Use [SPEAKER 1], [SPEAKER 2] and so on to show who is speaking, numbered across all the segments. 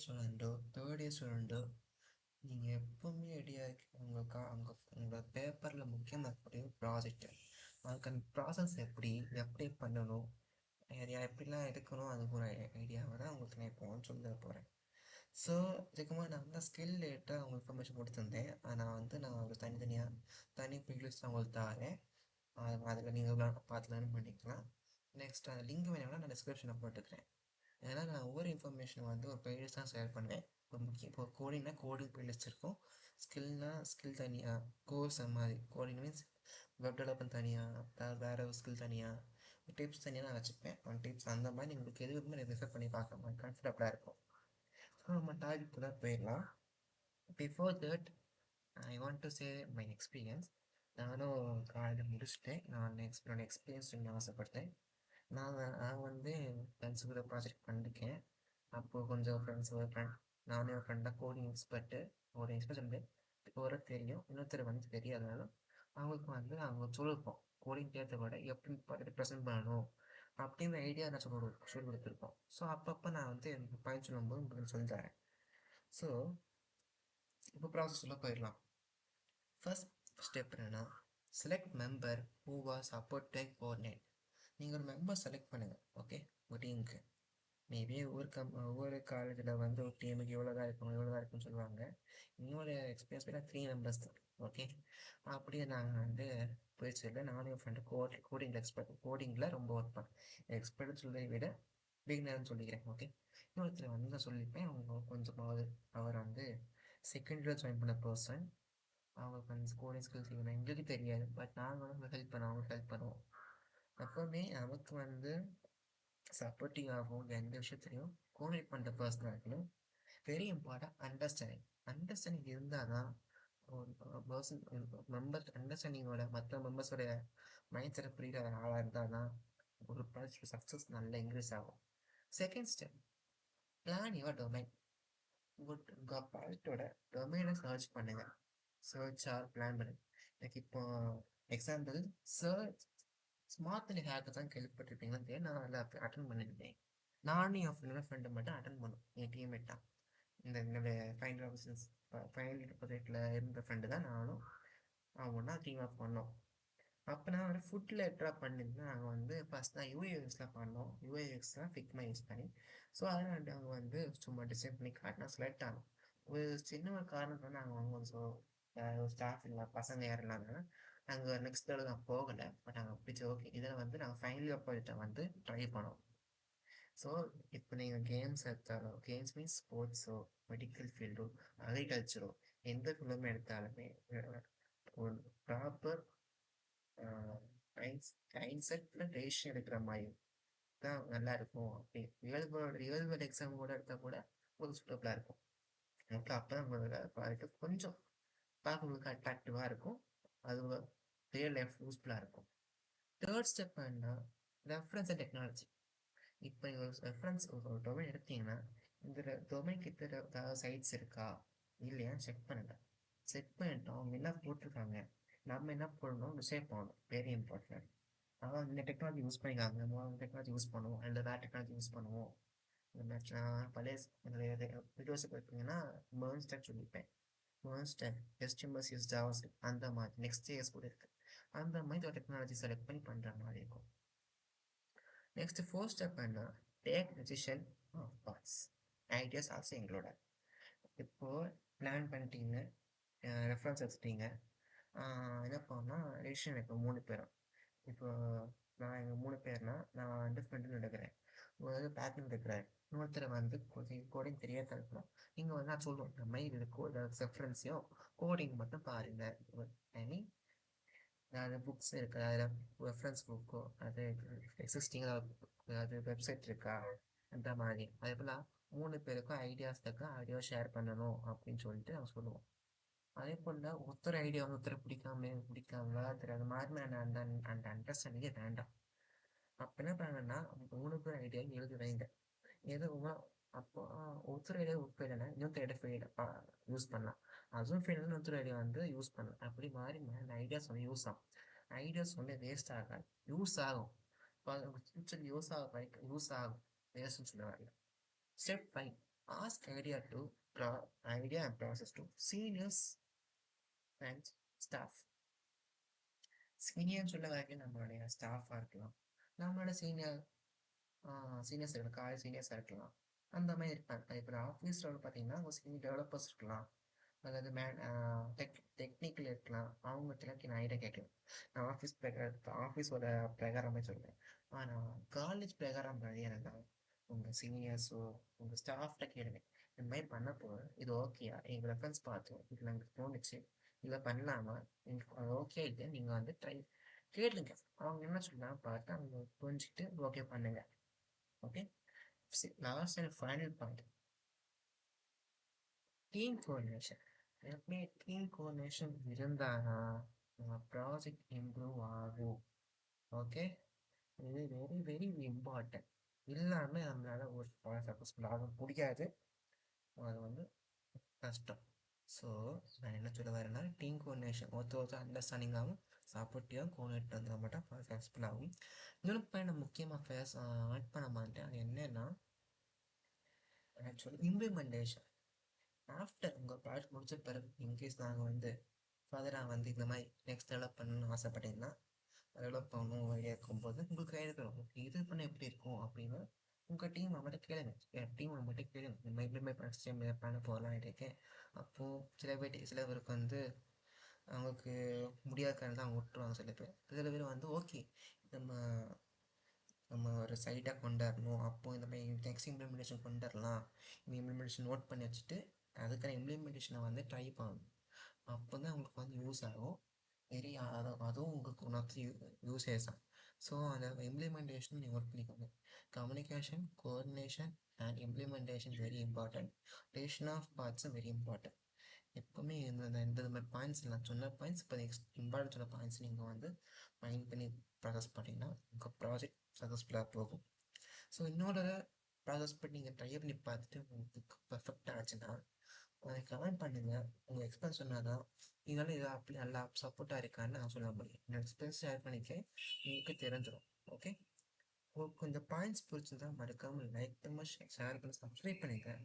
[SPEAKER 1] ஸ்டூடெண்ட்டோ third year ஸ்டூடெண்ட்டோ நீங்கள் எப்போவுமே ரெடியாக இருக்கு உங்களோட பேப்பரில் முக்கியமாக இருக்கக்கூடிய ப்ராஜெக்ட் அதுக்கு அந்த ப்ராசஸ் எப்படி பண்ணணும், எப்படிலாம் எடுக்கணும், அதுக்கு ஒரு ஐடியாவை தான் உங்களுக்கு நான் இப்போ சொல்ல போகிறேன். ஸோ இதுக்கு முன்னாடி நான் வந்து ஸ்கில் ரிலேட்டாக உங்களுக்கு இன்ஃபர்மேஷன் கொடுத்துருந்தேன். அதை நான் ஒரு தனி பிளேலிஸ்ட் உங்களுக்கு தரேன். அதில் நீங்கள் பார்த்து லேர்ன் பண்ணிக்கலாம். நெக்ஸ்ட் அந்த லிங்க் வேணும்னா நான் டிஸ்கிரிப்ஷனில் போட்டுக்கிறேன். ஏன்னா நான் ஒவ்வொரு இன்ஃபர்மேஷன் வந்து ஒரு பிளேலிஸ்ட் தான் ஷேர் பண்ணுவேன். இப்போ கோடிங்னா கோடிங் பிளேலிஸ்ட் இருக்கும், ஸ்கில்னா ஸ்கில் தனியாக, கோர்ஸ் அந்த மாதிரி கோடிங் மீன்ஸ் வெப் டெவலப்மெண்ட் தனியாக, வேறு ஒரு ஸ்கில் தனியாக, டிப்ஸ் தனியாக நான் வச்சுப்பேன். டிப்ஸ் அந்த மாதிரி உங்களுக்கு எது விரும்பி ரெஃபர் பண்ணி பார்க்க மாதிரி கம்ஃபர்டபுளாக இருக்கும். ஸோ நம்ம டாபிக் தான் போயிடலாம். Before that I want to say my experience. நானும் காலேஜ் முடிச்சுட்டேன். என்னோட எக்ஸ்பீரியன்ஸ் சொல்ல ஆசைப்பட்டேன். நான் வந்து ஃப்ரெண்ட்ஸு கூட ப்ராஜெக்ட் பண்ணியிருக்கேன். அப்போது கொஞ்சம் நானும் என் ஃப்ரெண்டாக கோடிங் எக்ஸ்பர்ட்டு. வந்து ஒரு தெரியும், இன்னொருத்தர் வந்து தெரியாதனால அவங்களுக்கு வந்து அவங்க சொல்லியிருப்போம். கோடிங் தேர்த்தை விட எப்படி பார்த்துட்டு ப்ரெசென்ட் பண்ணணும் அப்படின்ற ஐடியா நான் சொல்லி கொடுத்துருப்போம். ஸோ அப்பப்போ நான் வந்து எனக்கு பயன் சொல்லும்போது உங்களுக்கு சொல்லி தரேன். ஸோ இப்போ ப்ராசஸ்ல போயிடலாம். ஃபர்ஸ்ட் ஸ்டெப் என்னன்னா, select member who was support take coordinate. நீங்கள் ஒரு மெம்பர் செலக்ட் பண்ணுங்கள். ஓகே, ஒரு டீமுக்கு மேபி ஒவ்வொரு காலேஜில் வந்து ஒரு டீமுக்கு இவ்வளோ தான் இருக்குன்னு சொல்லுவாங்க. என்னோட எக்ஸ்பீரியன்ஸ் பார்த்தா 3 மெம்பர்ஸ் தான். ஓகே, அப்படியே நாங்கள் வந்து போயிடுச்சு. நானும் என் ஃப்ரெண்டு கோடிங்கில் ரொம்ப ஒர்க் பண்ணேன். எக்ஸ்பர்ட் சொல்றதை விட பிகினர்னு சொல்லிக்கிறேன். ஓகே, இன்னொருத்தர் வந்து நான் சொல்லியிருப்பேன், அவங்க கொஞ்சமாவது அவர் வந்து செகண்ட் இயர் ஜாயின் பண்ண பர்சன். அவங்களுக்கு வந்து கோடிங் ஸ்கில்ஸ் எங்களுக்கு தெரியாது, பட் நாங்கள் வந்து அவங்களுக்கு ஹெல்ப் பண்ணுவோம். எப்போவுமே நமக்கு வந்து சப்போர்ட்டிவாகவும் எந்த விஷயத்துலையும் கோஆர்டினேட் பண்ணுற பர்சனாலிட்டியும் வெரி இம்பார்ட்டன்ட். அண்டர்ஸ்டாண்டிங் இருந்தால் தான் ஒரு பர்சன் அண்டர்ஸ்டாண்டிங்கோட மற்ற மெம்பர்ஸோட மைண்ட் செட்டை புரிகிற ஆளாக இருந்தால் தான் ஒரு ப்ராஜெக்ட் சக்ஸஸ் நல்லா இன்க்ரீஸ் ஆகும். Second step, plan your domain. உங்கள் ப்ராஜெக்டோட டொமைனை சர்ச் பண்ணுங்கள். சர்ச் ஆர் பிளான் பண்ணுங்க. லைக் இப்போ example, search smart and hacker தான் கேள்விப்பட்டிருப்பீங்கன்னு தெரியும். நான் அதில் அட்டன் பண்ணியிருக்கேன். நானும் என் ஃப்ரெண்டு மட்டும் அட்டன் பண்ணோம். என் டீம்மேட் தான். என்னுடைய ஃபைனல் ப்ராஜெக்டில் இருந்த ஃப்ரெண்டு தான். நானும் அவன் ஒன்றா டீம் ஆஃப் பண்ணோம். அப்போ நான் ஒரு ஃபுட் லெட்டராக பண்ணியிருந்தேன். நாங்கள் வந்து ஃபஸ்ட் தான் யூஏஎக்ஸ்லாம் பண்ணோம். யூஏஎக்ஸ்லாம் ஃபிக்மா யூஸ் பண்ணி. ஸோ அதனால் நாங்கள் வந்து சும்மா டிசைன் பண்ணி காட்டினா செலக்ட் ஆனோம். ஒரு சின்ன ஒரு காரணம் நாங்கள் வாங்குவோம். ஸோ ஸ்டாஃப் இல்லை, பசங்க யாரும் இல்லாதனால நாங்கள் நெக்ஸ்ட் தடவை நான் போகலை. பட் நாங்கள் பிடிச்ச ஓகே இதில் வந்து நாங்கள் ஃபைனல் இயர் ப்ராஜெக்டை வந்து ட்ரை பண்ணோம். ஸோ இப்போ நீங்கள் கேம்ஸ் எடுத்தாலும், கேம்ஸ் மீன்ஸ் ஸ்போர்ட்ஸோ, மெடிக்கல் ஃபீல்டோ, அக்ரிகல்ச்சரோ, எந்த ஃபீல்டுமே எடுத்தாலுமே ஒரு ப்ராப்பர் மைண்ட் செட்டில் ரேஷியோ எடுக்கிற மாதிரி தான் நல்லா இருக்கும். அப்படி ரியல் வேர்ல்டு எக்ஸாம் கூட எடுத்தால் கூட ஒரு சூட்டபுளாக இருக்கும். ஓகே, அப்போ தான் உங்களோட ப்ராஜெக்ட் கொஞ்சம் பார்க்கறதுக்கு அட்ராக்டிவாக இருக்கும். அது ரியல் லைஃப் யூஸ்ஃபுல்லாக இருக்கும். தேர்ட் ஸ்டெப் என்ன, ரெஃபரன்ஸ் அண்ட் டெக்னாலஜி. இப்போ நீங்கள் ஒரு ரெஃபரன்ஸ் ஒரு டொமைன் எடுத்தீங்கன்னா, இந்த டொமைன் கிட்ட ஏதாவது சைட்ஸ் இருக்கா இல்லையா செக் பண்ணுங்கள். செக் பண்ணிட்டோம், அவங்க என்ன போட்டிருக்காங்க, நம்ம என்ன போடணும் டிசைட் பண்ணணும். Very important. அதான் இந்த டெக்னாலஜி யூஸ் பண்ணிக்காங்க, நம்ம டெக்னாலஜி யூஸ் பண்ணுவோம், இல்லை வேறு டெக்னாலஜி யூஸ் பண்ணுவோம். இந்த மேட்ச் நான் பழைய வீடியோஸ் பார்த்தீங்கன்னா மேர்ன் ஸ்டாக் சொல்லியிருப்பேன். மேர்ன் ஸ்டாக், HTML ஜாவாஸ்கிரிப்ட் அந்த மாதிரி நெக்ஸ்ட் ஜேஎஸ் கூட இருக்குது. அந்த மாதிரி ஒரு டெக்னாலஜி செலக்ட் பண்ணி பண்ணுற மாதிரி இருக்கும். நெக்ஸ்ட் ஃபோர்த் ஸ்டெப் என்ன, take decision of parts, ideas also எங்களோட. இப்போது பிளான் பண்ணிட்டீங்க, ரெஃபரன்ஸ் எடுத்துட்டீங்க, என்ன பண்ணால் டெசிஷன் இப்போ 3 பேரும். இப்போ நான் எங்கள் 3 பேர்னா நான் டிஃப்ரெண்ட்டுன்னு எடுக்கிறேன். ஒரு பேக்கிங் எடுக்கிறேன், இன்னொருத்தர் வந்து கோடிங் தெரியாத இருக்கலாம். நீங்கள் வந்து நான் சொல்லுவோம், இந்த மாதிரி இது ரெஃபரன்ஸையும் கோடிங் மட்டும் பாருங்கள். ஐ மீன் அது புக்ஸ் இருக்கா, அதில் ரெஃபரன்ஸ் புக்கோ, அது எக்ஸிஸ்டிங் அது வெப்சைட் இருக்கா, அந்த மாதிரி அதே போல் 3 பேருக்கும் ஐடியாஸ் இருக்கா, ஐடியா ஷேர் பண்ணணும் அப்படின்னு சொல்லிட்டு நாங்கள் சொல்லுவோம். அதே போல் ஒருத்தர் ஐடியா வந்து ஒருத்தர் பிடிக்காமலா தெரியாத மாதிரி அந்த அண்டர்ஸ்டாண்டிங்கே வேண்டாம். அப்போ என்ன பண்ணணும்னா 3 பேர் ஐடியா எழுதி வைங்க. எதுவும் அப்போ ஒருத்தர் ஐடியா ஃபெயில்னா இன்னொருத்தர் ஐடியா யூஸ் பண்ணலாம். அதுவும் ஃபெயில்னா இன்னொருத்தர் ஐடியா வந்து யூஸ் பண்ணலாம். அப்படி மாறி அந்த ஐடியாஸ் வந்து யூஸ் ஆகும். ஐடியாஸ் வந்து வேஸ்ட் ஆகாது, யூஸ் ஆகும். இப்போ ஃபியூச்சர் யூஸ் ஆகும், வேஸ்ட்னு சொல்ல வரல. Step 5, Ask idea to idea and process to seniors and staff. சீனியர்னு சொல்ல வரைக்கும் நம்மளுடைய ஸ்டாஃபாக இருக்கலாம், நம்மளோட சீனியர்ஸ் இருக்கலாம், காலேஜ் சீனியர்ஸாக இருக்கலாம். அந்த மாதிரி இருப்பாங்க. இப்போ ஆஃபீஸில் பார்த்தீங்கன்னா ஒரு சீனியர் டெவலப்பர்ஸ் இருக்கலாம், அதாவது டெக்னிக்கல் இருக்கலாம். அவங்ககிட்ட நான் ஐடியா கேட்கலாம். நான் ஆஃபீஸோட பிரகாரமே சொல்லுவேன். ஆனால் காலேஜ் பிரகாரம் என்னன்னா உங்கள் சீனியர்ஸோ உங்கள் ஸ்டாஃப்ட கேளுங்க. இந்த மாதிரி பண்ண போகிறேன், இது ஓகேயா, எங்கள் ரெஃபரன்ஸ் பார்த்தோம், இது நாங்கள் தோணுச்சு, இதை பண்ணலாமா, எனக்கு அது ஓகே இல்லை, நீங்கள் வந்து கேளுங்க. அவங்க என்ன சொல்லலாம் பார்த்து அவங்க புரிஞ்சுக்கிட்டு ஓகே பண்ணுங்க. Okay. Last and final point, team coordination. எப்பவுமே டீம் கோஆர்டினேஷன் இருந்தானா நம்ம ப்ராஜெக்ட் இம்ப்ரூவ் ஆகும். ஓகே, இது வெரி வெரி இம்பார்ட்டன்ட். இல்லாமல் நம்மளால ஒரு சக்ஸஸ்ஃபுல் ஆக முடியாது, அது வந்து கஷ்டம். ஸோ நான் என்ன சொல்ல வரேன்னா, டீம் கோஆர்டினேஷன் ஒருத்தர் அண்டர்ஸ்டாண்டிங் ஆகும், சப்போர்ட்டிவாக கோஆர்டினேட் வந்தால் மட்டும் சக்ஸஸ்ஃபுல் ஆகும். இன்னொரு பாயிண்ட் நான் முக்கியமாக ஆட் பண்ண மாட்டேன், அது என்னன்னா ஆக்சுவலி இம்ப்ளிமெண்டேஷன். ஆஃப்டர் உங்கள் ப்ராஜெக்ட் முடிச்ச பிறகு இன்கேஸ் நாங்கள் வந்து ஃபர்தராக வந்து இந்த மாதிரி நெக்ஸ்ட் டெவலப் பண்ணணும்னு ஆசைப்பட்டீங்கன்னா, டெவலப் பண்ணணும் இருக்கும்போது உங்களுக்கு இருக்கணும் இது பண்ண எப்படி இருக்கும் அப்படின்னு உங்கள் டீம் மெம்பர்கிட்ட கேளுங்க. என் டீம் மெம்பர்கிட்ட கேளுங்க, இந்த மாதிரி இம்ப்ளிமெண்ட் பண்ண போகலாம் இருக்கேன். அப்போது சில பேருக்கு வந்து அவங்களுக்கு முடியாத காரணம் தான் அவங்க விட்டுருவாங்க. சில பேர் வந்து ஓகே நம்ம நம்ம ஒரு சைடாக கொண்டாடணும், அப்போது இந்த மாதிரி நெக்ஸ்ட் இம்ப்ளிமெண்டேஷன் கொண்டாடலாம், இந்த இம்ப்ளிமெண்டேஷன் நோட் பண்ணி வச்சுட்டு அதுக்கான இம்ப்ளிமெண்டேஷனை வந்து ட்ரை பண்ணணும். அப்போ தான் உங்களுக்கு வந்து யூஸ் ஆகும். அதுவும் உங்களுக்கு ஒன் ஆஃப் தி யூசேஸ் தான். ஸோ அந்த இம்ப்ளிமெண்டேஷன் நீங்கள் ஒர்க் பண்ணிக்கோங்க. Communication, coordination and implementation very important. டேஷன் ஆஃப் பார்ட்ஸும் வெரி இம்பார்ட்டன்ட். எப்போவுமே இந்த மாதிரி பாயிண்ட்ஸ் நான் சொன்ன பாயிண்ட்ஸ் இப்போ இம்பார்ட்டன்ட் சொன்ன பாயிண்ட்ஸ் நீங்கள் வந்து மைண்ட் பண்ணி ப்ராசஸ் பண்ணிங்கன்னா உங்கள் ப்ராஜெக்ட் சக்ஸஸ்ஃபுல்லாக போகும். ஸோ இன்னொரு ப்ராசஸ் பண்ணி நீங்கள் ட்ரை பண்ணி பார்த்துட்டு உங்களுக்கு பர்ஃபெக்டாக ஆச்சுன்னா அதை கமெண்ட் பண்ணுங்கள். உங்கள் எக்ஸ்பீரியன்ஸ் சொன்னால் தான் இதனால் இதை அப்படி நல்லா சப்போர்ட்டாக இருக்கான்னு நான் சொல்ல முடியும். என்னோட எக்ஸ்பீரியன்ஸ் ஷேர் பண்ணிக்கேன், உங்களுக்கு தெரிஞ்சிடும். ஓகே, உங்களுக்கு இந்த பாயிண்ட்ஸ் பிடிச்சிருந்தா மறக்காமல் லைக் பண்ணி ஷேர் பண்ணி சப்ஸ்கிரைப் பண்ணிக்கிறேன்.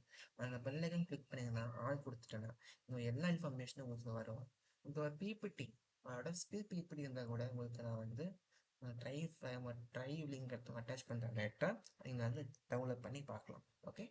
[SPEAKER 1] அந்த பெல் ஐக்கன் கிளிக் பண்ணிங்கன்னா ஆள் கொடுத்துட்டேன்னா இன்னும் எல்லா இன்ஃபர்மேஷனும் உங்களுக்கு வரும். உங்கள் பிபிடி அதோட ஸ்கில் பிபிடி இருந்தால் கூட உங்களுக்கு நான் வந்து ட்ரைவ் லிங்க் அட்டாச் பண்ணுறேன். டேரெக்டாக நீங்கள் வந்து டவுன்லோட் பண்ணி பார்க்கலாம். ஓகே.